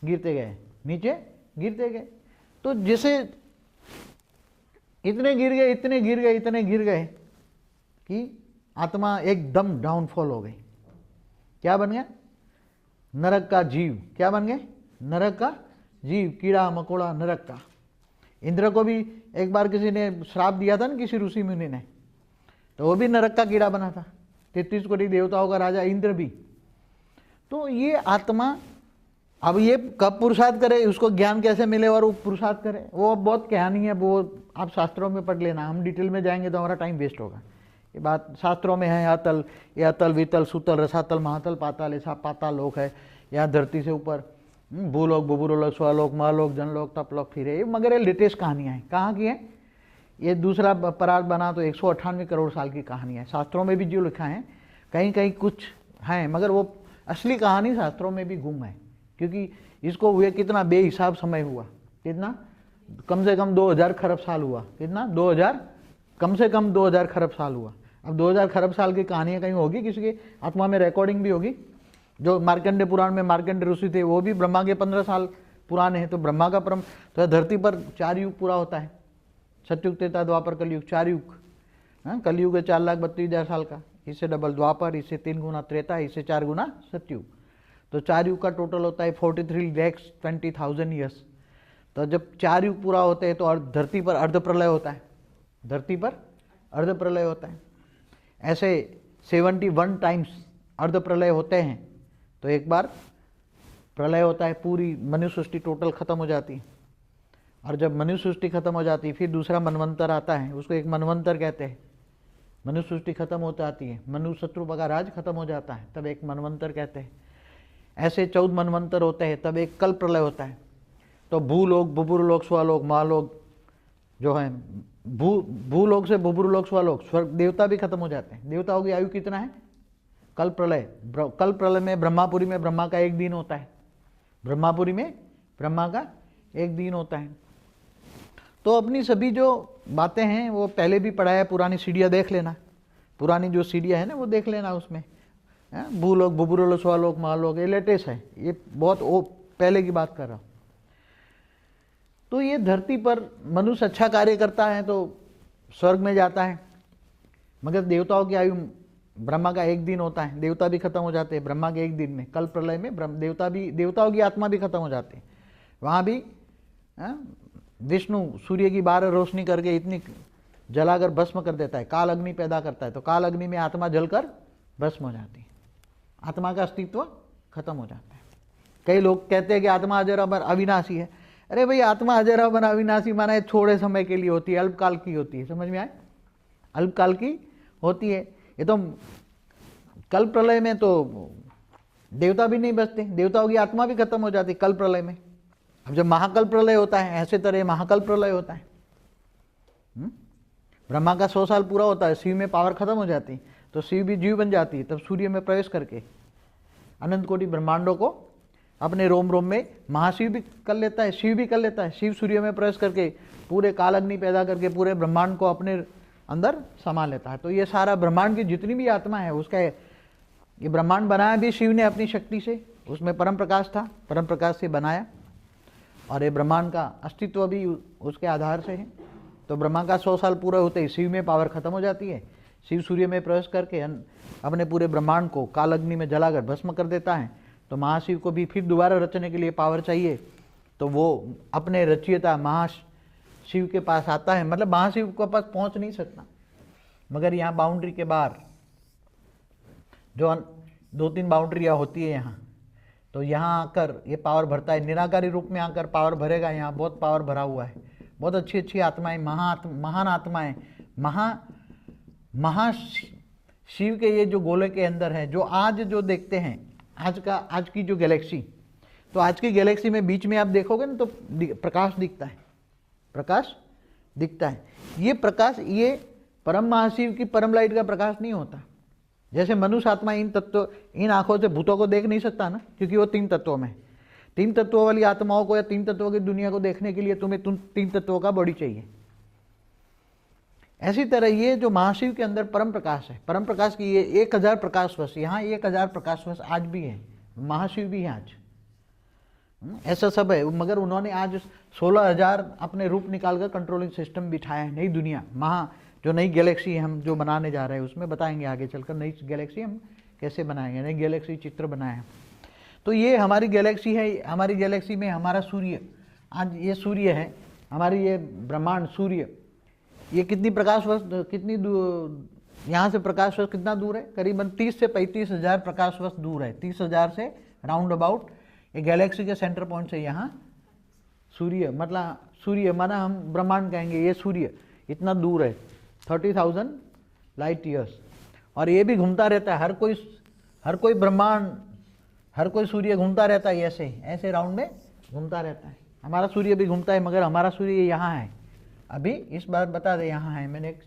गिरते गए, नीचे गिरते गए। तो जैसे इतने गिर गए, इतने गिर गए, इतने गिर गए कि आत्मा एकदम डाउनफॉल हो गई। क्या बन गया? नरक का जीव। क्या बन गए? नरक का जीव, कीड़ा मकोड़ा नरक का। इंद्र को भी एक बार किसी ने श्राप दिया था ना, किसी ऋषि मुनि ने, तो वो भी नरक का कीड़ा बना था। 33 कोटि देवताओं का राजा इंद्र भी। तो ये आत्मा अब ये कब पुरुषार्थ करे, उसको ज्ञान कैसे मिले और वो पुरुषार्थ करे, वो बहुत कहानी है, वो आप शास्त्रों में पढ़ लेना। हम डिटेल में जाएंगे तो हमारा टाइम वेस्ट होगा। ये बात शास्त्रों में है। अतल, ये अतल वितल सुतल रसातल महातल पाताल, ऐसा पाताल लोक है। यहाँ धरती से ऊपर भूलोक बुबुरोलोक स्वलोक महलोक जनलोक तपलोक फिर है। मगर ये लेटेस्ट कहानियाँ हैं। कहाँ की है ये? दूसरा परार्थ बना तो 198 करोड़ साल की कहानी है। शास्त्रों में भी जो लिखा है, कहीं कहीं कुछ हैं, मगर वो असली कहानी शास्त्रों में भी गुम है। क्योंकि इसको हुए कितना बेहिसाब समय हुआ, कितना कम से कम 2000 खरब साल हुआ। कितना? 2000, कम से कम 2000 खरब साल हुआ। अब 2000 खरब साल की कहानियाँ कहीं होगी, किसी के आत्मा में रिकॉर्डिंग भी होगी। जो मार्कंडेय पुराण में मार्कंडेय ऋषि थे वो भी ब्रह्मा के 15 साल पुराने हैं। तो ब्रह्मा का परम, तो धरती पर 4 युग पूरा होता है। सतयुग, त्रेता, द्वापर, कलयुग, 4 युग। कलयुग है 4,32,000 साल का, इससे डबल द्वापर, इससे 3 गुना त्रेता, इससे 4 गुना सतयुग। तो 4 युग का टोटल होता है 43,20,000 ईयर्स। तो जब 4 युग पूरा होते हैं तो धरती पर अर्ध प्रलय होता है। धरती पर अर्ध प्रलय होता है। ऐसे 71 टाइम्स अर्ध प्रलय होते हैं। तो एक बार प्रलय होता है, पूरी मनुष्य सृष्टि टोटल खत्म हो जाती है। और जब मनुष्य सृष्टि खत्म हो जाती है फिर दूसरा मनवंतर आता है, उसको एक मनवंतर कहते हैं। मनुष्य सृष्टि खत्म होती आती है, मनुष्य शत्रु का राज खत्म हो जाता है, तब एक मनवंतर कहते हैं। ऐसे 14 मनवंतर होते हैं, तब एक कल प्रलय होता है। तो भूलोक बुबुरलोक स्वलोक महालोक जो है, भूलोक से बुबुरलोक स्वलोक, स्वर्ग देवता भी खत्म हो जाते हैं। देवताओं की आयु कितना है? कल प्रलय। कल प्रलय में ब्रह्मापुरी में ब्रह्मा का 1 दिन होता है। ब्रह्मापुरी में ब्रह्मा का 1 दिन होता है। तो अपनी सभी जो बातें हैं वो पहले भी पढ़ा है, पुरानी सीढ़ियाँ देख लेना, पुरानी जो सीढ़ियाँ है ना वो देख लेना। उसमें भूलोक बुबुरलोक स्वलोक महालोक, ये लेटेस्ट है, ये बहुत वो पहले की बात कर रहा हूँ। तो ये धरती पर मनुष्य अच्छा कार्य करता है तो स्वर्ग में जाता है। मगर देवताओं की आयु, ब्रह्मा का 1 दिन होता है, देवता भी खत्म हो जाते हैं ब्रह्मा के 1 दिन में। कल प्रलय में देवताओं की आत्मा भी खत्म हो जाती है। वहाँ भी विष्णु सूर्य की 12 रोशनी करके इतनी जलाकर भस्म कर देता है, काल अग्नि पैदा करता है। तो काल अग्नि में आत्मा जलकर भस्म हो जाती है, आत्मा का अस्तित्व खत्म हो जाता है। कई लोग कहते हैं कि आत्मा अजर अविनाशी है। अरे भाई, आत्मा अजर अविनाशी माना है थोड़े समय के लिए होती है, अल्पकाल की होती है। समझ में आए? अल्पकाल की होती है। ये तो कल प्रलय में तो देवता भी नहीं बचते, देवताओं की आत्मा भी खत्म हो जाती कल प्रलय में। अब जब महाकल प्रलय होता है, ऐसे तरह महाकल प्रलय होता है। ब्रह्मा का 100 साल पूरा होता है, शिव में पावर खत्म हो जाती, तो शिव भी जीव बन जाती है। तब सूर्य में प्रवेश करके अनंत कोटि ब्रह्मांडों को अपने रोम रोम में महाशिव भी कर लेता है, शिव भी कर लेता है। शिव सूर्य में प्रवेश करके पूरे काल अग्नि पैदा करके पूरे ब्रह्मांड को अपने अंदर समा लेता है। तो ये सारा ब्रह्मांड की जितनी भी आत्मा है, उसका ये ब्रह्मांड बनाया भी शिव ने अपनी शक्ति से। उसमें परम प्रकाश था, परम प्रकाश से बनाया, और ये ब्रह्मांड का अस्तित्व भी उसके आधार से है। तो ब्रह्मा का 100 साल पूरा होते ही शिव में पावर खत्म हो जाती है। शिव सूर्य में प्रवेश करके अपने पूरे ब्रह्मांड को काल अग्नि में जलाकर भस्म कर देता है। तो महाशिव को भी फिर दोबारा रचने के लिए पावर चाहिए, तो वो अपने रचयिता महाशिव के पास आता है। मतलब महाशिव के पास पहुंच नहीं सकता, मगर यहाँ बाउंड्री के बाहर जो 2-3 बाउंड्रियाँ होती है यहाँ, तो यहाँ आकर ये पावर भरता है। निराकारी रूप में आकर पावर भरेगा। यहाँ बहुत पावर भरा हुआ है, बहुत अच्छी अच्छी आत्माएं, महान आत्माएं, शिव के ये जो गोले के अंदर है, जो आज जो देखते हैं, आज की जो गैलेक्सी, तो आज की गैलेक्सी में बीच में आप देखोगे ना तो प्रकाश दिखता है, प्रकाश दिखता है। ये प्रकाश, ये परम महाशिव की परम लाइट का प्रकाश नहीं होता। जैसे मनुष्य आत्मा इन आंखों से भूतों को देख नहीं सकता ना, क्योंकि वो 3 तत्वों में, 3 तत्वों वाली आत्माओं को या 3 तत्वों की दुनिया को देखने के लिए तुम्हें 3 तत्वों का बॉडी चाहिए। ऐसी तरह ये जो महाशिव के अंदर परम प्रकाश है, परम प्रकाश की ये 1000 प्रकाश वर्ष, यहाँ 1000 प्रकाश वर्ष आज भी है, महाशिव भी है आज। ऐसा सब है। मगर उन्होंने आज 16,000 अपने रूप निकालकर कंट्रोलिंग सिस्टम बिठाया है। नई दुनिया जो नई गैलेक्सी हम जो बनाने जा रहे हैं उसमें बताएंगे आगे चलकर नई गैलेक्सी हम कैसे बनाएंगे, नई गैलेक्सी चित्र बनाए हैं। तो ये हमारी गैलेक्सी है। हमारी गैलेक्सी में हमारा सूर्य, आज ये सूर्य है, हमारी ये ब्रह्मांड सूर्य, ये कितनी प्रकाश वर्ष, कितनी यहाँ से प्रकाश वर्ष कितना दूर है? करीबन 30 से 35 हज़ार प्रकाश वर्ष दूर है। 30,000 से राउंड अबाउट ये गैलेक्सी के सेंटर पॉइंट से यहाँ सूर्य, मतलब सूर्य माना हम ब्रह्मांड कहेंगे, ये सूर्य इतना दूर है 30,000 लाइट ईयर्स। और ये भी घूमता रहता है, हर कोई ब्रह्मांड, हर कोई सूर्य घूमता रहता है, ऐसे राउंड में घूमता रहता है। हमारा सूर्य भी घूमता है, मगर हमारा सूर्य यहाँ है। अभी इस बार बता दे यहाँ है, मैंने एक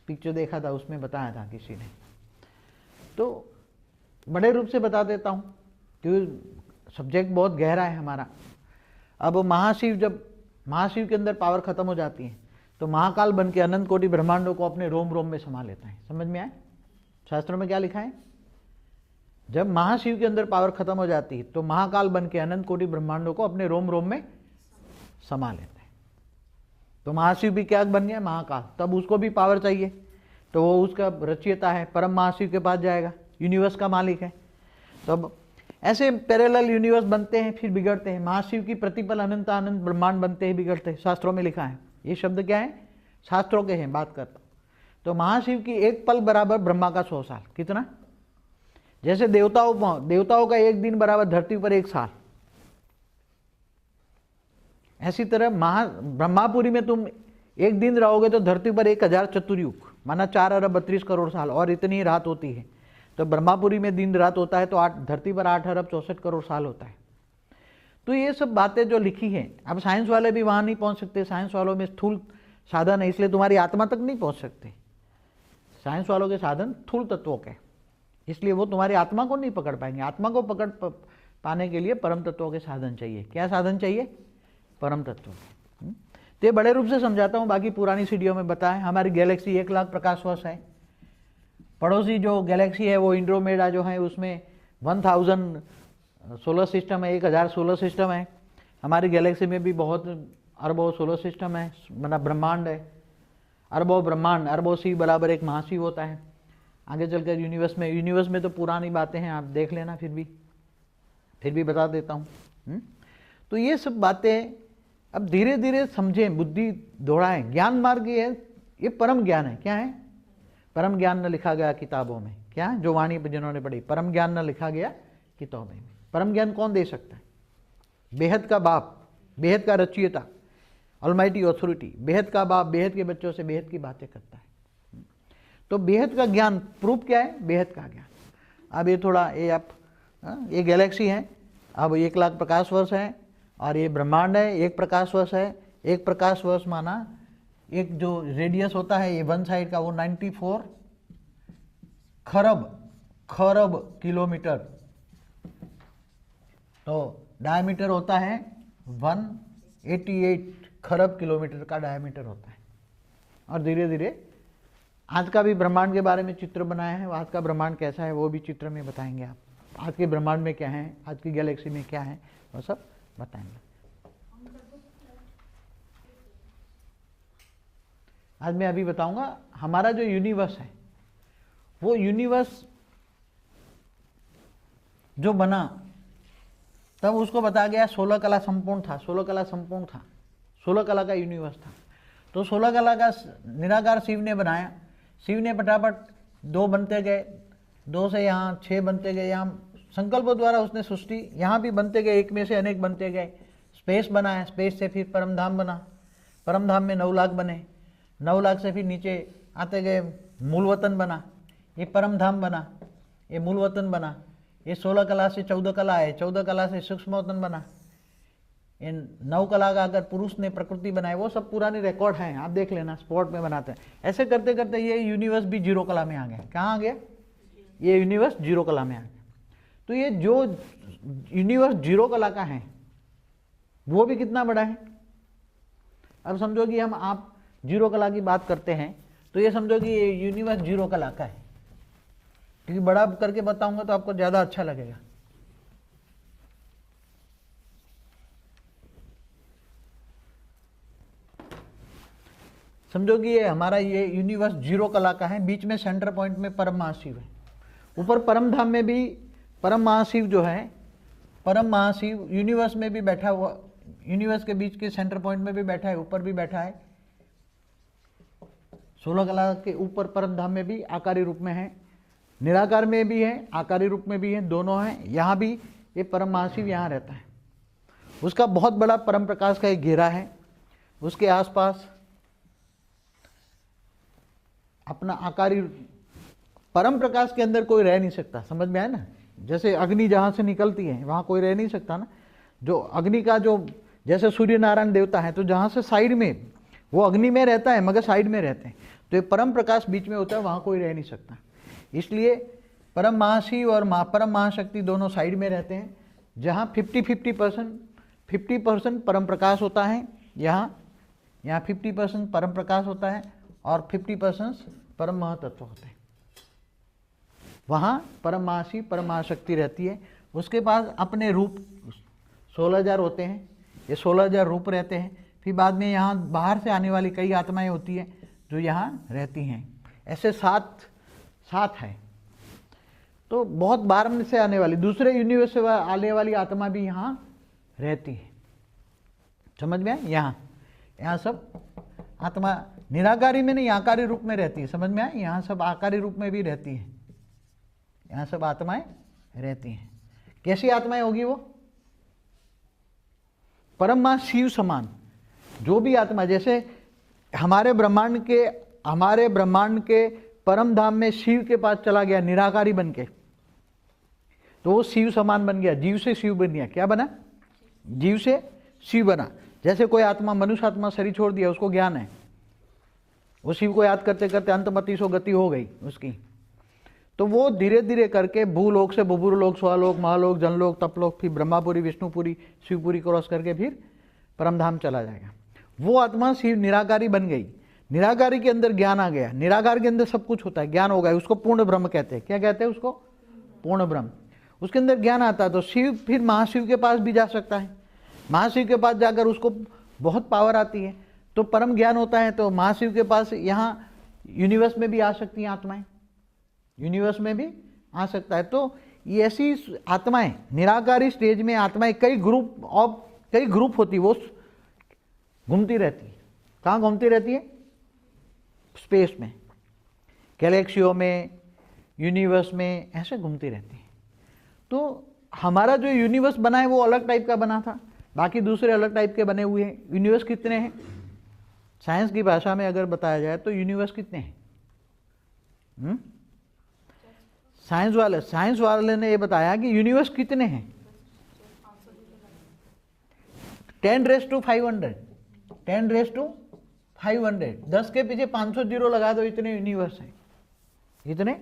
पिक्चर देखा था उसमें बताया था किसी ने, तो बड़े रूप से बता देता हूँ क्योंकि सब्जेक्ट बहुत गहरा है हमारा। अब महाशिव, जब महाशिव के अंदर पावर खत्म हो जाती है तो महाकाल बन के अनंत कोटि ब्रह्मांडों को अपने रोम रोम में समा लेता है। समझ में आए? शास्त्रों में क्या लिखा है? जब महाशिव के अंदर पावर खत्म हो जाती है तो महाकाल बन के अनंत कोटि ब्रह्मांडों को अपने रोम रोम में समा लेता है। तो महाशिव भी क्या बन गया? महाकाल। तब उसको भी पावर चाहिए, तो वो उसका रचयिता है, परम महाशिव के पास जाएगा, यूनिवर्स का मालिक है। तब ऐसे पैरेलल यूनिवर्स बनते हैं, फिर बिगड़ते हैं। महाशिव की प्रतिपल अनंत अनंत ब्रह्मांड बनते हैं, बिगड़ते हैं। शास्त्रों में लिखा है। ये शब्द क्या है? शास्त्रों के हैं, बात करता हूँ। तो महाशिव की एक पल बराबर ब्रह्मा का 100 साल। कितना? जैसे देवताओं का एक दिन बराबर धरती पर 1 साल, ऐसी तरह ब्रह्मापुरी में तुम एक दिन रहोगे तो धरती पर 1000 चतुर्युग, माना 4 अरब 32 करोड़ साल, और इतनी रात होती है। तो ब्रह्मापुरी में दिन रात होता है तो धरती पर 8 अरब 64 करोड़ साल होता है। तो ये सब बातें जो लिखी हैं, अब साइंस वाले भी वहाँ नहीं पहुँच सकते। साइंस वालों में स्थूल साधन है, इसलिए तुम्हारी आत्मा तक नहीं पहुँच सकते। साइंस वालों के साधन स्थूल तत्वों के, इसलिए वो तुम्हारी आत्मा को नहीं पकड़ पाएंगे। आत्मा को पकड़ पाने के लिए परम तत्वों के साधन चाहिए। क्या साधन चाहिए? परम तत्वों के। तो ये बड़े रूप से समझाता हूँ, बाकी पुरानी सीढ़ियों में बताएं। हमारी गैलेक्सी 1 लाख प्रकाश वर्ष है। पड़ोसी जो गैलेक्सी है वो एंड्रोमेडा जो है, उसमें 1000 सोलर सिस्टम है, 1000 सोलर सिस्टम है। हमारी गैलेक्सी में भी बहुत अरबों सोलर सिस्टम है, मतलब ब्रह्मांड है। अरबों ब्रह्मांड, अरबों शिव बराबर एक महाशिव होता है। आगे चलकर यूनिवर्स में तो पुरानी बातें हैं, आप देख लेना, फिर भी बता देता हूँ। तो ये सब बातें अब धीरे धीरे समझें, बुद्धि दौड़ाएं। ज्ञान मार्ग ये परम ज्ञान है। क्या है? परम ज्ञान न लिखा गया किताबों में। क्या? जो वाणी जिन्होंने पढ़ी, परम ज्ञान न लिखा गया किताबों में। परम ज्ञान कौन दे सकता है? बेहद का बाप, बेहद का रचयिता, ऑलमाइटी ऑथोरिटी, बेहद का बाप बेहद के बच्चों से बेहद की बातें करता है। तो बेहद का ज्ञान प्रूफ क्या है? बेहद का ज्ञान। अब ये थोड़ा ये गैलेक्सी है, अब 1 लाख प्रकाश वर्ष है, और ये ब्रह्मांड है 1 प्रकाश वर्ष है। 1 प्रकाश वर्ष माना एक जो रेडियस होता है ये वन साइड का, वो 94 खरब किलोमीटर। तो डायमीटर होता है 188 खरब किलोमीटर का डायमीटर होता है। और धीरे धीरे आज का भी ब्रह्मांड के बारे में चित्र बनाया है। आज का ब्रह्मांड कैसा है वो भी चित्र में बताएंगे आप। आज के ब्रह्मांड में क्या है, आज की गैलेक्सी में क्या है, वो सब बताएंगे। आज मैं अभी बताऊंगा हमारा जो यूनिवर्स है, वो यूनिवर्स जो बना तब उसको बताया गया 16 कला संपूर्ण था। 16 कला संपूर्ण था, 16 कला का यूनिवर्स था। तो 16 कला का निराकार शिव ने बनाया। शिव ने फटाफट 2 बनते गए, 2 से यहाँ 6 बनते गए। यहाँ संकल्पों द्वारा उसने सृष्टि, यहाँ भी बनते गए, एक में से अनेक बनते गए। स्पेस बनाया, स्पेस से फिर परमधाम बना, परमधाम में 9 लाख बने, 9 लाख से फिर नीचे आते गए, मूल वतन बना, ये परमधाम बना, ये मूल वतन बना। ये 16 कला से 14 कला है, 14 कला से सूक्ष्म वतन बना। इन 9 कला का अगर पुरुष ने प्रकृति बनाई, वो सब पुराने रिकॉर्ड हैं, आप देख लेना, स्पॉट में बनाते हैं। ऐसे करते करते ये यूनिवर्स भी 0 कला में आ गया। कहाँ आ गया? ये यूनिवर्स 0 कला में आ गया। तो ये जो यूनिवर्स 0 कला का है वो भी कितना बड़ा है। अब समझो कि आप 0 कला की बात करते हैं, तो ये समझो कि ये यूनिवर्स 0 कला का है, क्योंकि बड़ा करके बताऊंगा तो आपको ज़्यादा अच्छा लगेगा। समझो कि ये हमारा ये यूनिवर्स 0 कला का है, बीच में सेंटर पॉइंट में परम महाशिव है। ऊपर परम धाम में भी परम महाशिव जो है, परम महाशिव यूनिवर्स में भी बैठा हुआ, यूनिवर्स के बीच के सेंटर पॉइंट में भी बैठा है, ऊपर भी बैठा है। 16 कला के ऊपर परम धाम में भी आकारी रूप में है, निराकार में भी है, आकारी रूप में भी है, दोनों हैं। यहाँ भी ये परम महाशिव यहाँ रहता है। उसका बहुत बड़ा परम प्रकाश का एक घेरा है, उसके आसपास अपना आकारी, परम प्रकाश के अंदर कोई रह नहीं सकता, समझ में आया ना। जैसे अग्नि जहाँ से निकलती है वहाँ कोई रह नहीं सकता ना। जो अग्नि का जो, जैसे सूर्य नारायण देवता है तो जहाँ से साइड में वो अग्नि में रहता है मगर साइड में रहते हैं, तो ये परम प्रकाश बीच में होता है, वहाँ कोई रह नहीं सकता। इसलिए परम महाशिव और परम महाशक्ति दोनों साइड में रहते हैं। जहाँ 50% परम प्रकाश होता है, यहाँ 50% परम प्रकाश होता है और 50% परम महातत्व होते हैं। वहाँ परम महाशिव परम महाशक्ति रहती है। उसके पास अपने रूप 16,000 होते हैं, ये 16,000 रूप रहते हैं। फिर बाद में यहाँ बाहर से आने वाली कई आत्माएं होती हैं जो यहाँ रहती हैं। ऐसे सात है। तो बहुत बाहर से आने वाली, दूसरे यूनिवर्स से आने वाली आत्मा भी यहाँ रहती है, समझ में आए। यहाँ सब आत्मा निराकारी में नहीं, आकारी रूप में रहती है, समझ में आए। यहाँ सब आकारी रूप में भी रहती है, यहाँ सब आत्माएं रहती हैं। कैसी आत्माएं होगी वो? परम महाशिव समान जो भी आत्मा, जैसे हमारे ब्रह्मांड के परम धाम में शिव के पास चला गया निराकारी बन के, तो वो शिव समान बन गया, जीव से शिव बन गया। क्या बना? जीव से शिव बना। जैसे कोई आत्मा, मनुष्य आत्मा शरीर छोड़ दिया, उसको ज्ञान है, वो शिव को याद करते करते अंतमति सो गति हो गई उसकी, तो वो धीरे धीरे करके भूलोक से भूभुरलोक, स्वलोक, महालोक, जनलोक, तपलोक, फिर ब्रह्मापुरी, विष्णुपुरी, शिवपुरी क्रॉस करके फिर परमधाम चला जाएगा। वो आत्मा शिव निराकारी बन गई। निराकारी के अंदर ज्ञान आ गया, निराकार के अंदर सब कुछ होता है, ज्ञान हो गया, उसको पूर्ण ब्रह्म कहते हैं। क्या कहते हैं उसको? पूर्ण ब्रह्म। उसके अंदर ज्ञान आता है तो शिव फिर महाशिव के पास भी जा सकता है। महाशिव के पास जाकर उसको बहुत पावर आती है, तो परम ज्ञान होता है, तो महाशिव के पास यहाँ यूनिवर्स में भी आ सकती हैं आत्माएं, यूनिवर्स में भी आ सकता है। तो ये ऐसी आत्माएं, निराकारी स्टेज में आत्माएं कई ग्रुप होती, वो घूमती रहती है। कहाँ घूमती रहती है? स्पेस में, गैलेक्सियों में, यूनिवर्स में, ऐसे घूमती रहती है। तो हमारा जो यूनिवर्स बना है वो अलग टाइप का बना था, बाकी दूसरे अलग टाइप के बने हुए हैं। यूनिवर्स कितने हैं? साइंस की भाषा में अगर बताया जाए तो यूनिवर्स कितने हैं? साइंस वाले ने ये बताया कि यूनिवर्स कितने हैं? 10⁵500, 10⁵500, 10 के पीछे 500 जीरो लगा दो, इतने यूनिवर्स हैं, इतने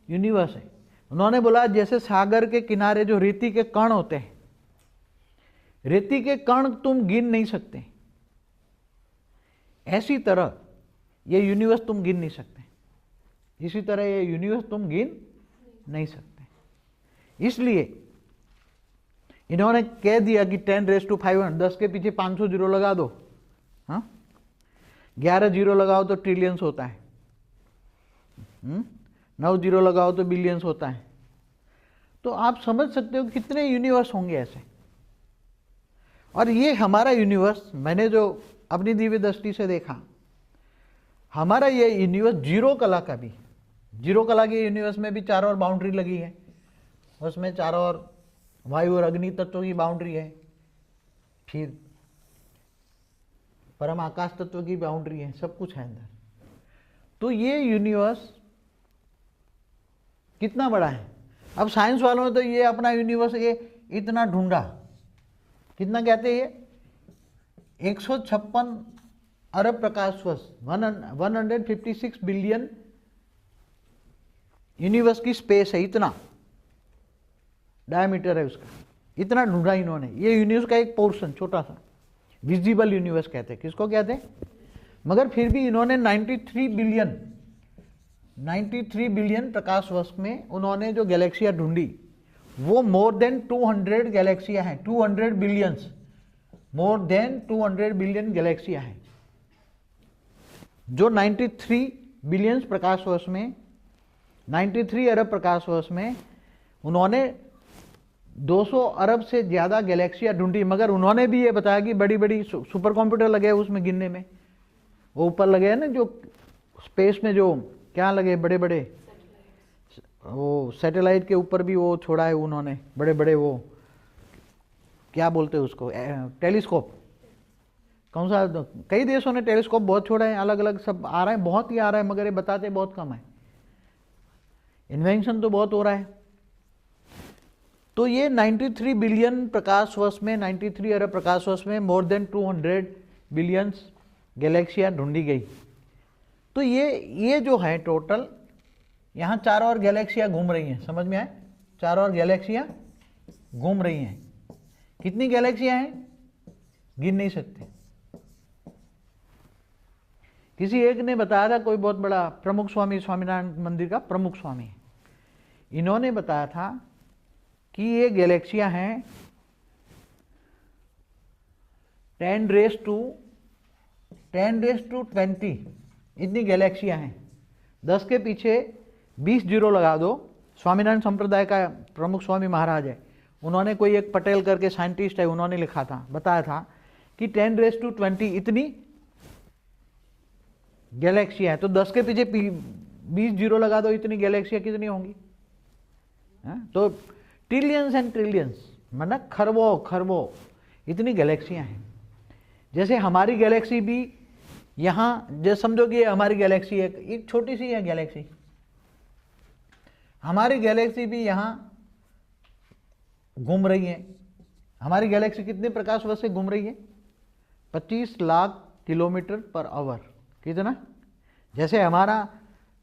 यूनिवर्स हैं। उन्होंने बोला जैसे सागर के किनारे जो रेती के कण होते हैं, रेती के कण तुम गिन नहीं सकते, ऐसी तरह ये यूनिवर्स तुम गिन नहीं सकते, इसी तरह ये यूनिवर्स तुम गिन नहीं सकते। इसलिए इन्होंने कह दिया कि 10⁵500, 10 के पीछे 500 जीरो लगा दो, हाँ, 11 जीरो लगाओ तो ट्रिलियंस होता है, 9 जीरो लगाओ तो बिलियंस होता है। तो आप समझ सकते हो कितने यूनिवर्स होंगे ऐसे। और ये हमारा यूनिवर्स, मैंने जो अपनी दिव्य दृष्टि से देखा, हमारा ये यूनिवर्स 0 कला का भी, 0 कला के यूनिवर्स में भी चारों ओर बाउंड्री लगी है, उसमें चारों ओर वायु और अग्नि तत्वों की बाउंड्री है, फिर परम आकाश तत्व की बाउंड्री है, सब कुछ है अंदर। तो ये यूनिवर्स कितना बड़ा है। अब साइंस वालों ने तो ये अपना यूनिवर्स ये इतना ढूंढा, कितना कहते हैं ये 156 अरब प्रकाश वर्ष, 156 बिलियन यूनिवर्स की स्पेस है, इतना डायमीटर है उसका, इतना ढूंढा इन्होंने। ये यूनिवर्स का एक पोर्शन छोटा सा, विजिबल यूनिवर्स कहते हैं। किसको कहते हैं? मगर फिर भी इन्होंने 93 बिलियन प्रकाश वर्ष में उन्होंने जो गैलेक्सियां ढूंढी, वो मोर देन 200 गैलेक्सियां हैं, 200 बिलियंस, मोर देन 200 बिलियन गैलेक्सियां हैं। जो 93 बिलियन प्रकाश वर्ष में, 93 अरब प्रकाश वर्ष में उन्होंने 200 अरब से ज़्यादा गैलेक्सियाँ ढूंढी। मगर उन्होंने भी ये बताया कि बड़ी बड़ी सुपर कंप्यूटर लगे उसमें गिनने में, वो ऊपर लगे हैं ना जो स्पेस में, जो क्या लगे बड़े बड़े, वो सैटेलाइट के ऊपर भी वो छोड़ा है उन्होंने, बड़े बड़े वो क्या बोलते हैं उसको, टेलीस्कोप। कौन सा, कई देशों ने टेलीस्कोप बहुत छोड़ा है, अलग अलग सब आ रहा है, बहुत ही आ रहा है, मगर ये बताते बहुत कम है। इन्वेंशन तो बहुत हो रहा है। तो ये 93 बिलियन प्रकाश वर्ष में, 93 अरब प्रकाश वर्ष में मोर देन 200 बिलियन गैलेक्सियाँ ढूंढी गई। तो ये जो है टोटल, यहाँ चारों ओर गैलेक्सियाँ घूम रही हैं, समझ में आए, चारों ओर गैलेक्सियाँ घूम रही हैं। कितनी गैलेक्सियाँ हैं गिन नहीं सकते। किसी एक ने बताया था, कोई बहुत बड़ा प्रमुख स्वामी, स्वामीनारायण मंदिर का प्रमुख स्वामी है, इन्होंने बताया था कि ये गैलेक्सियां हैं 10⁻20 इतनी गैलेक्सियां हैं। 10 के पीछे 20 जीरो लगा दो। स्वामीनारायण संप्रदाय का प्रमुख स्वामी महाराज है, उन्होंने, कोई एक पटेल करके साइंटिस्ट है, उन्होंने लिखा था, बताया था कि 10⁻20 इतनी गैलेक्सियां है। तो 10 के पीछे 20 जीरो लगा दो, इतनी गैलेक्सियां कितनी होंगी? तो ट्रिलियंस एंड ट्रिलियंस, मतलब खरबों खरबों इतनी गैलेक्सियां हैं। जैसे हमारी गैलेक्सी भी यहाँ, जैसे समझो कि ये हमारी गैलेक्सी है, एक छोटी सी है गैलेक्सी, हमारी गैलेक्सी भी यहाँ घूम रही है। हमारी गैलेक्सी कितने प्रकाश वर्ष से घूम रही है? 25 लाख किलोमीटर पर आवर। कितना? जैसे हमारा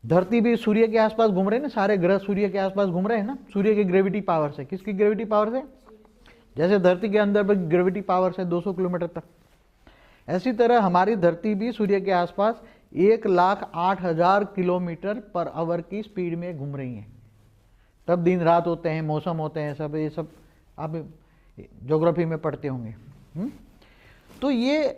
धरती भी सूर्य के आसपास घूम रहे हैं ना, सारे ग्रह सूर्य के आसपास घूम रहे हैं ना, सूर्य की ग्रेविटी पावर से। किसकी ग्रेविटी पावर से? जैसे धरती के अंदर भी ग्रेविटी पावर से 200 किलोमीटर तक, ऐसी तरह हमारी धरती भी सूर्य के आसपास 1,08,000 किलोमीटर पर आवर की स्पीड में घूम रही है। तब दिन रात होते हैं, मौसम होते हैं, सब ये सब आप ज्योग्राफी में पढ़ते होंगे। तो ये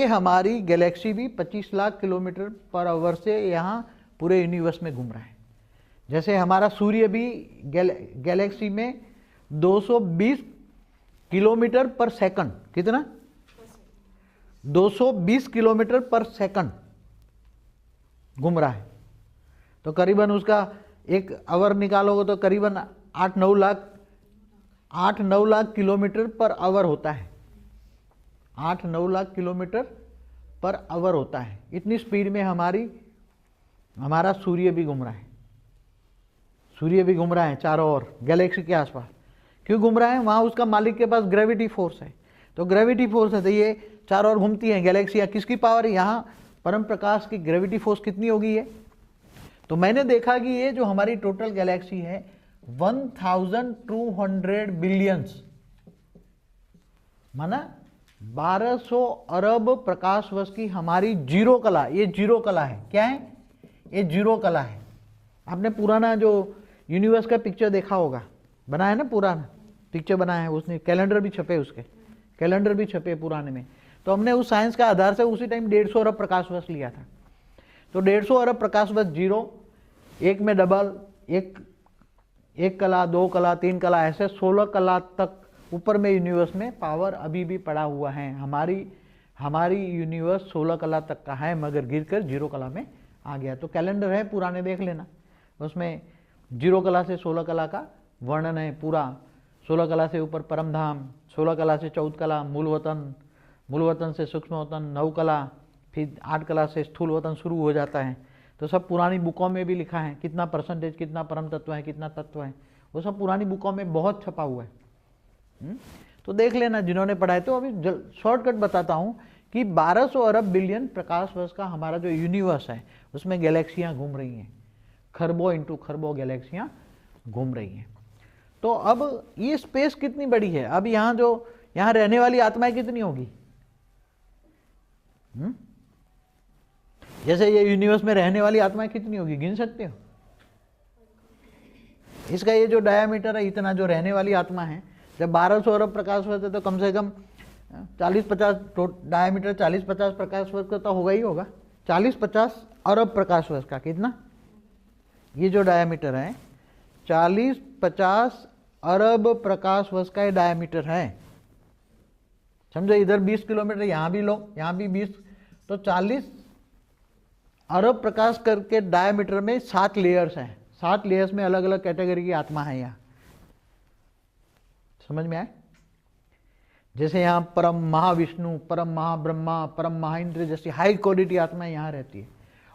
हमारी गैलेक्सी भी 25 लाख किलोमीटर पर आवर से यहाँ पूरे यूनिवर्स में घूम रहा है। जैसे हमारा सूर्य भी गैलेक्सी में 220 किलोमीटर पर सेकंड, कितना? 220 किलोमीटर पर सेकंड घूम रहा है। तो करीबन उसका एक आवर निकालोगे तो करीबन 8-9 लाख किलोमीटर पर आवर होता है। 8-9 लाख किलोमीटर पर आवर होता है। इतनी स्पीड में हमारा सूर्य भी घूम रहा है। सूर्य भी घूम रहा है चारों ओर गैलेक्सी के आसपास। क्यों घूम रहा है? वहाँ उसका मालिक के पास ग्रेविटी फोर्स है। तो ग्रेविटी फोर्स है तो ये चारों ओर घूमती हैं गैलेक्सियाँ। किसकी पावर है? यहाँ परम प्रकाश की ग्रेविटी फोर्स कितनी होगी है? तो मैंने देखा कि ये जो हमारी टोटल गैलेक्सी है 1200 बिलियंस, माना 1200 अरब प्रकाश वर्ष की हमारी जीरो कला। ये जीरो कला है। क्या है? ये जीरो कला है। आपने पुराना जो यूनिवर्स का पिक्चर देखा होगा, बनाया ना, पुराना पिक्चर बनाया है उसने, कैलेंडर भी छपे, उसके कैलेंडर भी छपे पुराने में। तो हमने उस साइंस का आधार से उसी टाइम 150 अरब प्रकाश वर्ष लिया था। तो 150 अरब प्रकाश वर्ष जीरो, एक में डबल, एक कला, 2 कला, 3 कला, ऐसे 16 कला तक ऊपर में यूनिवर्स में पावर अभी भी पड़ा हुआ है। हमारी यूनिवर्स 16 कला तक का है, मगर गिरकर 0 कला में आ गया। तो कैलेंडर है पुराने, देख लेना, उसमें 0 कला से 16 कला का वर्णन है पूरा। 16 कला से ऊपर परमधाम, 16 कला से 14 कला मूल वतन से सूक्ष्म वतन, 9 कला, फिर 8 कला से स्थूल वतन शुरू हो जाता है। तो सब पुरानी बुकों में भी लिखा है, कितना परसेंटेज, कितना परम तत्व है, कितना तत्व है, वो सब पुरानी बुकों में बहुत छपा हुआ है। तो देख लेना जिन्होंने पढ़ाए। तो अभी शॉर्टकट बताता हूँ कि 1200 अरब बिलियन प्रकाश वर्ष का हमारा जो यूनिवर्स है उसमें गैलेक्सियाँ घूम रही हैं, खरबों इंटू खरबों गैलेक्सियाँ घूम रही हैं। तो अब ये स्पेस कितनी बड़ी है? अब यहाँ रहने वाली आत्माएं कितनी होगी? जैसे ये यूनिवर्स में रहने वाली आत्माएं कितनी होगी, गिन सकते हो? इसका ये जो डायामीटर है, इतना जो रहने वाली आत्मा है, जब 1200 अरब प्रकाश वर्ष है तो कम से कम 40-50 डायामीटर, 40-50 प्रकाश वर्ष का तो होगा ही होगा। 40-50 अरब प्रकाश वर्ष का। कितना? ये जो डायमीटर है 40-50 अरब प्रकाश वर्ष का ये डायमीटर है। समझो, इधर 20 किलोमीटर, यहां भी लो, यहां भी 20, तो 40 अरब प्रकाश करके डायमीटर में 7 लेयर्स हैं। 7 लेयर्स में अलग अलग कैटेगरी की आत्मा है। यहाँ समझ में आए? जैसे यहाँ परम महाविष्णु, परम महाब्रह्मा, परम महाइंद्र जैसी हाई क्वालिटी आत्माएं यहाँ रहती है।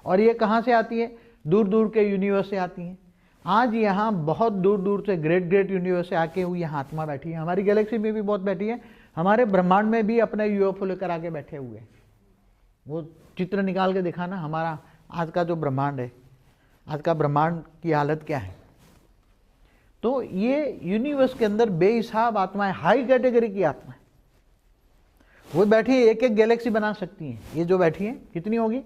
और ये कहाँ से आती है? दूर दूर के यूनिवर्स से आती हैं। आज यहाँ बहुत दूर दूर से ग्रेट यूनिवर्स से आके हुई यहाँ आत्मा बैठी है। हमारी गैलेक्सी में भी बहुत बैठी है, हमारे ब्रह्मांड में भी अपने यूएफओ लेकर आके बैठे हुए हैं। वो चित्र निकाल के दिखाना, हमारा आज का जो ब्रह्मांड है, आज का ब्रह्मांड की हालत क्या है। तो ये यूनिवर्स के अंदर बेहिसाब आत्माएं, हाई कैटेगरी की आत्माएं, वो बैठी है, एक एक गैलेक्सी बना सकती हैं। ये जो बैठी है कितनी होगी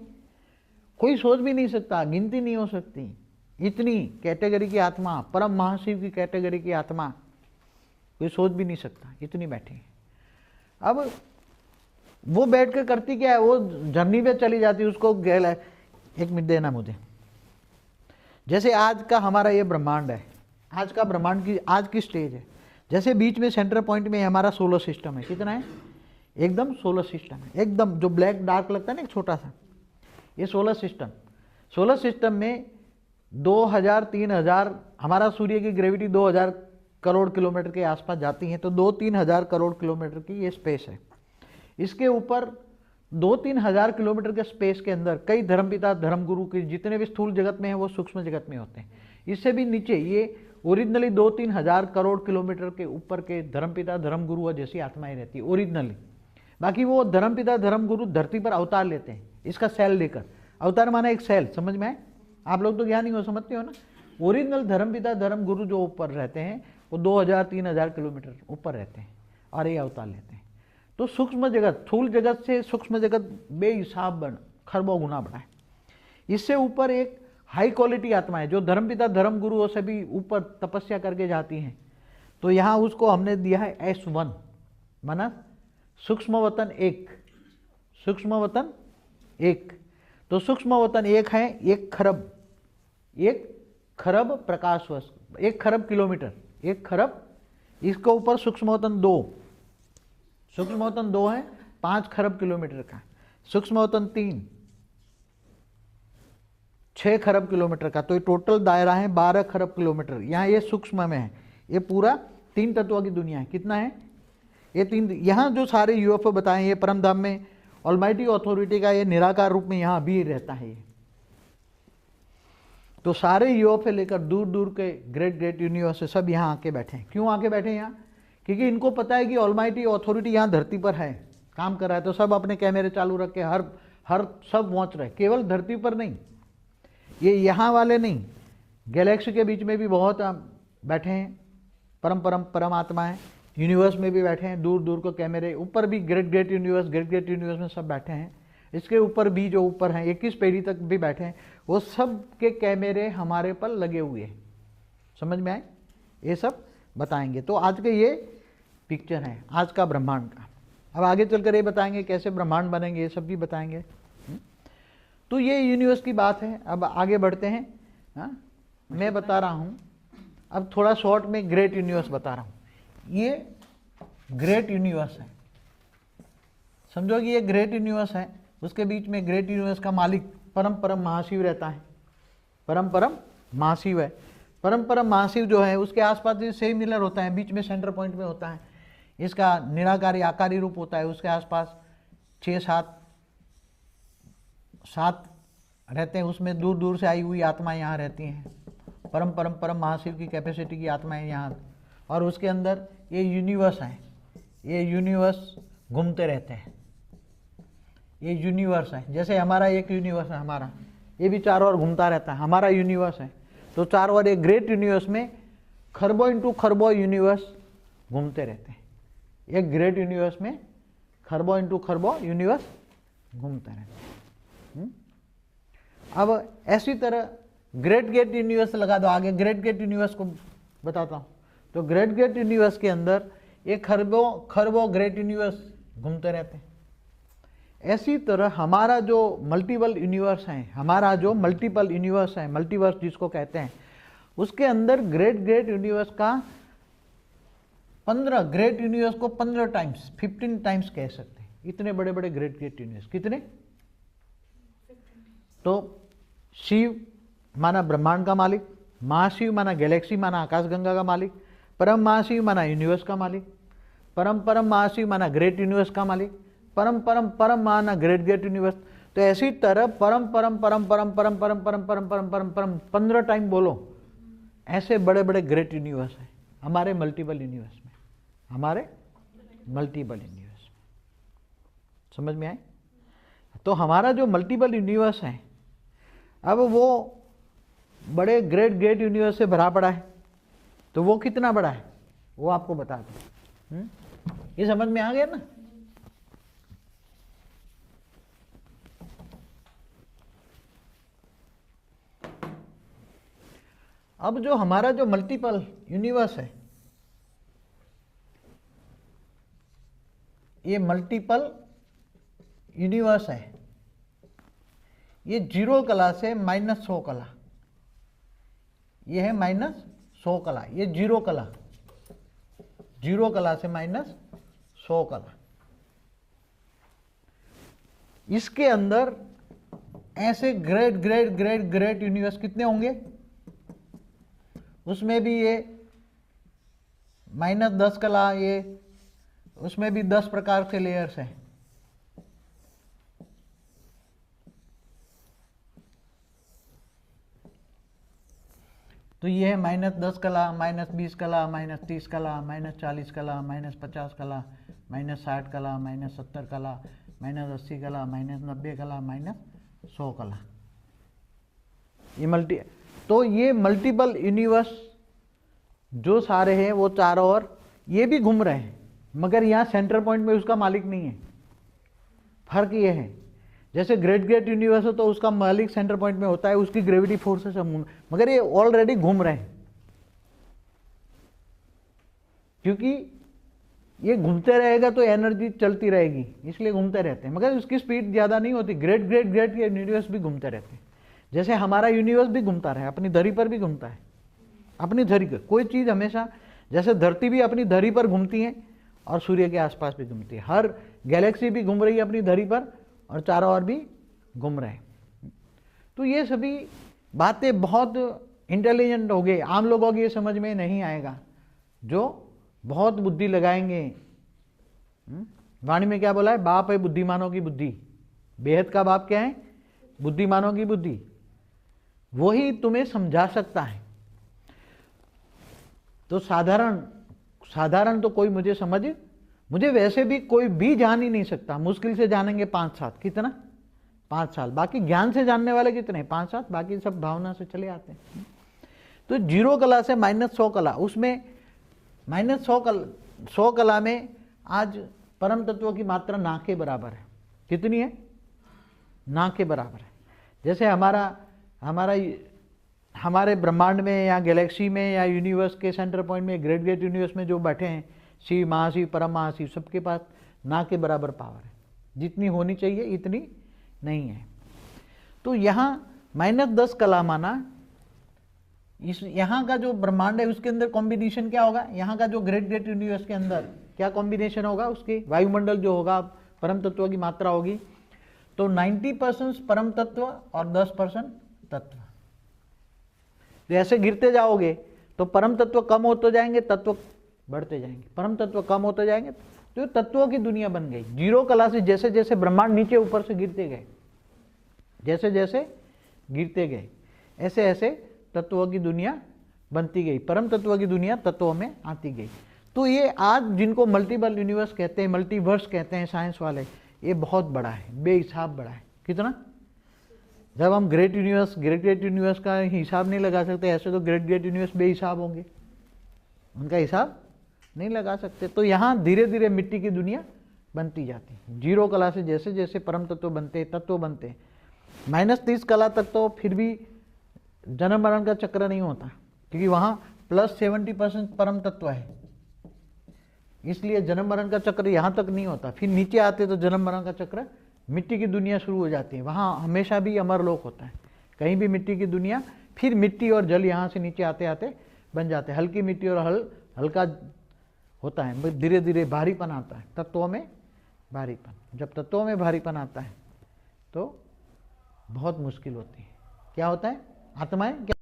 कोई सोच भी नहीं सकता, गिनती नहीं हो सकती। इतनी कैटेगरी की आत्मा, परम महाशिव की कैटेगरी की आत्मा, कोई सोच भी नहीं सकता, इतनी बैठी है। अब वो बैठ कर करती क्या है? वो जर्नी पे चली जाती है। उसको एक मिनट देना मुझे। जैसे आज का हमारा ये ब्रह्मांड है, आज का ब्रह्मांड की आज की स्टेज है। जैसे बीच में सेंटर पॉइंट में हमारा सोलर सिस्टम है। कितना है? एकदम सोलर सिस्टम है, एकदम जो ब्लैक डार्क लगता है ना, एक छोटा सा, ये सोलर सिस्टम में 2000-3000, हमारा सूर्य की ग्रेविटी 2000 करोड़ किलोमीटर के आसपास जाती है। तो 2-3 हज़ार करोड़ किलोमीटर की ये स्पेस है। इसके ऊपर 2-3 हज़ार किलोमीटर के स्पेस के अंदर कई धर्मपिता धर्मगुरु के जितने भी स्थूल जगत में हैं वो सूक्ष्म जगत में होते हैं। इससे भी नीचे ये ओरिजिनली 2-3 हज़ार करोड़ किलोमीटर के ऊपर के धर्मपिता धर्मगुरु जैसी आत्माएं रहती है ओरिजिनली। बाकी वो धर्मपिता धर्मगुरु धरती पर अवतार लेते हैं, इसका सेल लेकर। अवतार माना एक सेल, समझ में आए? आप लोग तो ज्ञानी हो, समझते हो ना। ओरिजिनल धर्मपिता धर्मगुरु जो ऊपर रहते हैं वो 2000-3000 किलोमीटर ऊपर रहते हैं और ये अवतार लेते हैं। तो सूक्ष्म जगत, स्थूल जगत से सूक्ष्म जगत बेहिसाब खरबों गुना बड़ा है। इससे ऊपर एक हाई क्वालिटी आत्मा है जो धर्मपिता धर्मगुरुओं से भी ऊपर तपस्या करके जाती हैं। तो यहाँ उसको हमने दिया है S1, माना सूक्ष्म वतन 1। सूक्ष्म वतन 1, तो सूक्ष्म वतन 1 है 1 खरब प्रकाश वर्ष, 1 खरब किलोमीटर, 1 खरब। इसके ऊपर सूक्ष्म वतन 2, सूक्ष्म वतन 2 है 5 खरब किलोमीटर का। सूक्ष्म वतन 3 6 खरब किलोमीटर का। तो ये टोटल दायरा है 12 खरब किलोमीटर। यहाँ ये सूक्ष्म में है, ये पूरा 3 तत्वों की दुनिया है। कितना है? ये 3। यहाँ जो सारे यूएफओ बताए, ये परमधाम में ऑलमाइटी अथॉरिटी का ये निराकार रूप में यहाँ भी रहता है। तो सारे यूएफओ लेकर दूर दूर के ग्रेट यूनिवर्स से सब यहाँ आके बैठे हैं। क्यों आके बैठे हैं यहाँ? क्योंकि इनको पता है कि ऑलमाइटी अथॉरिटी यहाँ धरती पर है, काम कर रहा है। तो सब अपने कैमरे चालू रख के हर सब पहुँच रहे, केवल धरती पर नहीं, ये यहाँ वाले नहीं, गैलेक्सी के बीच में भी बहुत बैठे हैं परम आत्मा है। यूनिवर्स में भी बैठे हैं, दूर दूर को कैमरे, ऊपर भी ग्रेट यूनिवर्स में सब बैठे हैं। इसके ऊपर भी जो ऊपर हैं 21 पीढ़ी तक भी बैठे हैं, वो सब के कैमरे हमारे पर लगे हुए हैं। समझ में आए? ये सब बताएंगे। तो आज के ये पिक्चर है आज का ब्रह्मांड का। अब आगे चलकर ये बताएंगे कैसे ब्रह्मांड बनेंगे, ये सब भी बताएंगे। तो ये यूनिवर्स की बात है। अब आगे बढ़ते हैं। मैं बता रहा हूँ अब थोड़ा शॉर्ट में ग्रेट यूनिवर्स बता रहा हूँ। ये ग्रेट यूनिवर्स है, समझो कि ये ग्रेट यूनिवर्स है। उसके बीच में ग्रेट यूनिवर्स का मालिक परम महाशिव रहता है। परम महाशिव है। परम महाशिव जो है उसके आसपास भी सिमिलर होता है, बीच में सेंटर पॉइंट में होता है। इसका निराकारी आकारी रूप होता है। उसके आसपास 6-7 रहते हैं। उसमें दूर दूर से आई हुई आत्माएं यहाँ रहती हैं। परम महाशिव की कैपेसिटी की आत्माएं यहाँ। और उसके अंदर ये यूनिवर्स है, ये यूनिवर्स घूमते रहते हैं। ये यूनिवर्स है, जैसे हमारा एक यूनिवर्स है, हमारा ये भी चारों ओर घूमता रहता है, हमारा यूनिवर्स है। तो चारों ओर एक ग्रेट यूनिवर्स में खरबों इंटू खरबों यूनिवर्स घूमते रहते हैं। एक ग्रेट यूनिवर्स में खरबों इंटू खरबों यूनिवर्स घूमते रहते हैं। अब ऐसी तरह ग्रेट यूनिवर्स लगा दो आगे। ग्रेट यूनिवर्स को बताता हूँ। तो ग्रेट यूनिवर्स के अंदर ये खरबों ग्रेट यूनिवर्स घूमते रहते हैं। ऐसी तरह हमारा जो मल्टीपल यूनिवर्स है, हमारा जो मल्टीपल यूनिवर्स है, मल्टीवर्स जिसको कहते हैं, उसके अंदर ग्रेट ग्रेट यूनिवर्स का 15 ग्रेट यूनिवर्स को 15 टाइम्स 15 टाइम्स कह सकते हैं। इतने बड़े बड़े ग्रेट ग्रेट यूनिवर्स कितने? तो शिव माना ब्रह्मांड का मालिक, महाशिव माना गैलेक्सी माना आकाशगंगा का मालिक, परम महाशिव माना यूनिवर्स का मालिक, परम परम महाशिव माना ग्रेट यूनिवर्स का मालिक, परम परम परम माना ग्रेट ग्रेट यूनिवर्स। तो ऐसी तरह परम परम परम परम परम परम परम परम परम परम परम 15 टाइम बोलो, ऐसे बड़े बड़े ग्रेट यूनिवर्स हैं हमारे मल्टीपल यूनिवर्स में, हमारे मल्टीपल यूनिवर्स में। समझ में आए? तो हमारा जो मल्टीपल यूनिवर्स है, अब वो बड़े ग्रेट ग्रेट यूनिवर्स से भरा पड़ा है, तो वो कितना बड़ा है वो आपको बता दूं। ये समझ में आ गया ना? अब जो हमारा जो मल्टीपल यूनिवर्स है, ये मल्टीपल यूनिवर्स है, ये 0 कला से -100 कला, ये है -100 कला, ये 0 कला, 0 कला से -100 कला। इसके अंदर ऐसे great great great great universe कितने होंगे? उसमें भी ये -10 कला, ये उसमें भी 10 प्रकार के लेयर्स हैं। तो ये है -10 कला, -20 कला, -30 कला, -40 कला, -50 कला, -60 कला, -70 कला, -80 कला, -90 कला, -100 कला। ये तो ये मल्टीपल यूनिवर्स जो सारे हैं वो चारों ओर ये भी घूम रहे हैं, मगर यहाँ सेंटर पॉइंट में उसका मालिक नहीं है। फर्क ये है, जैसे ग्रेट ग्रेट यूनिवर्स हो तो उसका मालिक सेंटर पॉइंट में होता है, उसकी ग्रेविटी फोर्स से सब, मगर ये ऑलरेडी घूम रहे हैं, क्योंकि ये घूमते रहेगा तो एनर्जी चलती रहेगी, इसलिए घूमते रहते हैं, मगर उसकी स्पीड ज़्यादा नहीं होती। ग्रेट ग्रेट ग्रेट ये यूनिवर्स भी घूमते रहते हैं, जैसे हमारा यूनिवर्स भी घूमता रहे, अपनी धरी पर भी घूमता है, अपनी धरी पर कोई चीज़ हमेशा, जैसे धरती भी अपनी धरी पर घूमती है और सूर्य के आसपास भी घूमती है, हर गैलेक्सी भी घूम रही है अपनी धरी पर और चारों ओर भी घूम रहे हैं। तो ये सभी बातें बहुत इंटेलिजेंट हो गए, आम लोगों की ये समझ में नहीं आएगा, जो बहुत बुद्धि लगाएंगे। वाणी में क्या बोला है? बाप है बुद्धिमानों की बुद्धि। बेहद का बाप क्या है? बुद्धिमानों की बुद्धि। वही तुम्हें समझा सकता है। तो साधारण तो कोई मुझे वैसे भी कोई भी जान ही नहीं सकता, मुश्किल से जानेंगे 5-7, कितना? 5 साल। बाकी ज्ञान से जानने वाले कितने? 5-7, बाकी सब भावना से चले आते हैं। तो 0 कला से -100 कला, उसमें -100 कला में आज परम तत्व की मात्रा ना के बराबर है। कितनी है? ना के बराबर है। जैसे हमारे ब्रह्मांड में या गैलेक्सी में या यूनिवर्स के सेंटर पॉइंट में, ग्रेट ग्रेट यूनिवर्स में जो बैठे हैं, शिव, महाशिव, परम महाशिव, सबके पास ना के बराबर पावर है। जितनी होनी चाहिए इतनी नहीं है। तो यहाँ -10 कला माना, यहाँ का जो ब्रह्मांड है उसके अंदर कॉम्बिनेशन क्या होगा? यहाँ का जो ग्रेट ग्रेट यूनिवर्स के अंदर क्या कॉम्बिनेशन होगा? उसके वायुमंडल जो होगा, परम तत्व की मात्रा होगी, तो 90% परम तत्व और 10% तत्व। तो ऐसे गिरते जाओगे तो परम तत्व कम होते जाएंगे, तत्व बढ़ते जाएंगे, परम तत्व कम होते जाएंगे, तो तत्वों की दुनिया बन गई। 0 कला से जैसे जैसे ब्रह्मांड नीचे ऊपर से गिरते गए, जैसे जैसे गिरते गए, ऐसे ऐसे तत्वों की दुनिया बनती गई, परम तत्व की दुनिया तत्वों में आती गई। तो ये आज जिनको मल्टीपल यूनिवर्स कहते हैं, मल्टीवर्स कहते हैं साइंस वाले, ये बहुत बड़ा है, बेहिसाब बड़ा है। कितना? जब हम ग्रेट ग्रेट यूनिवर्स का हिसाब नहीं लगा सकते, ऐसे तो ग्रेट ग्रेट यूनिवर्स बेहिसाब होंगे, उनका हिसाब नहीं लगा सकते। तो यहाँ धीरे धीरे मिट्टी की दुनिया बनती जाती है। 0 कला से जैसे जैसे परम तत्व बनते, तत्व बनते, -30 कला तक तो फिर भी जन्म मरण का चक्र नहीं होता, क्योंकि वहाँ +70% परम तत्व है, इसलिए जन्म मरण का चक्र यहाँ तक नहीं होता। फिर नीचे आते तो जन्म मरण का चक्र मिट्टी की दुनिया शुरू हो जाती है, वहाँ हमेशा भी अमरलोक होता है। कहीं भी मिट्टी की दुनिया, फिर मिट्टी और जल यहाँ से नीचे आते आते बन जाते हैं। हल्की मिट्टी और हल्का होता है, धीरे धीरे भारीपन आता है, तत्वों में भारीपन। जब तत्वों में भारीपन आता है तो बहुत मुश्किल होती है। क्या होता है? आत्माएं क्या